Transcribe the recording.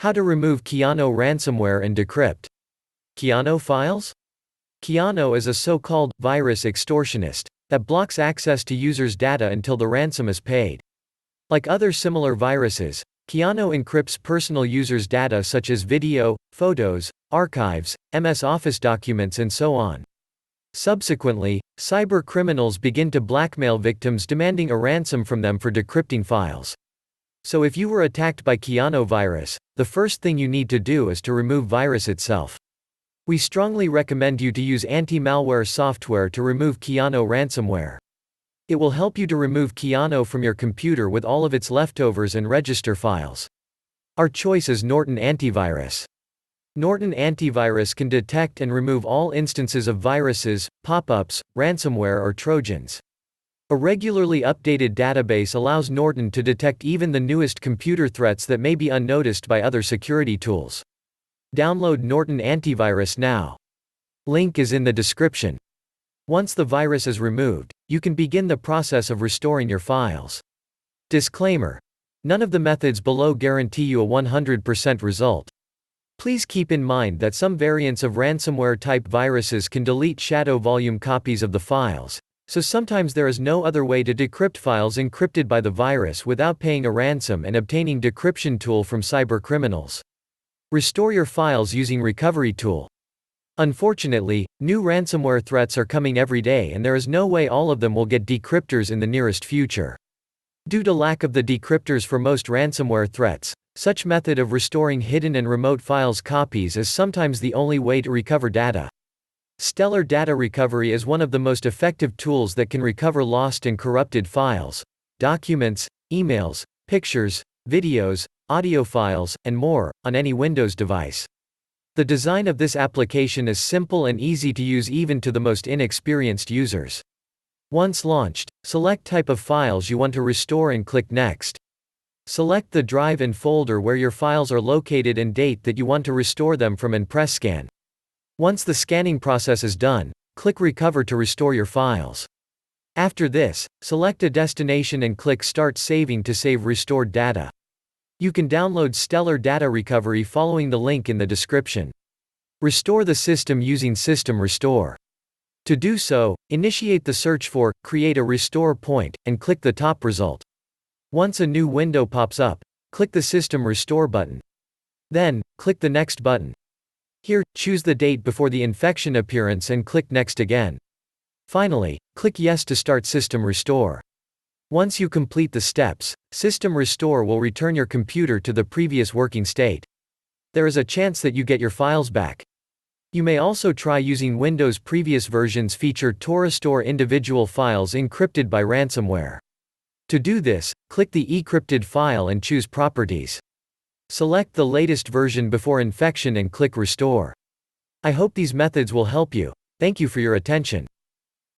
How to remove Kiano ransomware and decrypt. Kiano files? Kiano is a so-called virus extortionist that blocks access to users' data until the ransom is paid. Like other similar viruses, Kiano encrypts personal users' data such as video, photos, archives, MS Office documents and so on. Subsequently, cyber criminals begin to blackmail victims demanding a ransom from them for decrypting files. So if you were attacked by Kiano virus, the first thing you need to do is to remove virus itself. We strongly recommend you to use anti-malware software to remove Kiano ransomware. It will help you to remove Kiano from your computer with all of its leftovers and register files. Our choice is Norton Antivirus. Norton Antivirus can detect and remove all instances of viruses, pop-ups, ransomware or Trojans. A regularly updated database allows Norton to detect even the newest computer threats that may be unnoticed by other security tools. Download Norton Antivirus now. Link is in the description. Once the virus is removed, you can begin the process of restoring your files. Disclaimer: none of the methods below guarantee you a 100% result. Please keep in mind that some variants of ransomware-type viruses can delete shadow volume copies of the files, so sometimes there is no other way to decrypt files encrypted by the virus without paying a ransom and obtaining decryption tool from cybercriminals. Restore your files using recovery tool. Unfortunately, new ransomware threats are coming every day and there is no way all of them will get decryptors in the nearest future. Due to lack of the decryptors for most ransomware threats, such method of restoring hidden and remote files copies is sometimes the only way to recover data. Stellar Data Recovery is one of the most effective tools that can recover lost and corrupted files, documents, emails, pictures, videos, audio files, and more, on any Windows device. The design of this application is simple and easy to use even to the most inexperienced users. Once launched, select type of files you want to restore and click Next. Select the drive and folder where your files are located and date that you want to restore them from and press Scan. Once the scanning process is done, click Recover to restore your files. After this, select a destination and click Start Saving to save restored data. You can download Stellar Data Recovery following the link in the description. Restore the system using System Restore. To do so, initiate the search for Create a Restore Point and click the top result. Once a new window pops up, click the System Restore button. Then, click the Next button. Here, choose the date before the infection appearance and click Next again. Finally, click Yes to start System Restore. Once you complete the steps, System Restore will return your computer to the previous working state. There is a chance that you get your files back. You may also try using Windows previous versions feature to restore individual files encrypted by ransomware. To do this, click the encrypted file and choose Properties. Select the latest version before infection and click Restore. I hope these methods will help you. Thank you for your attention.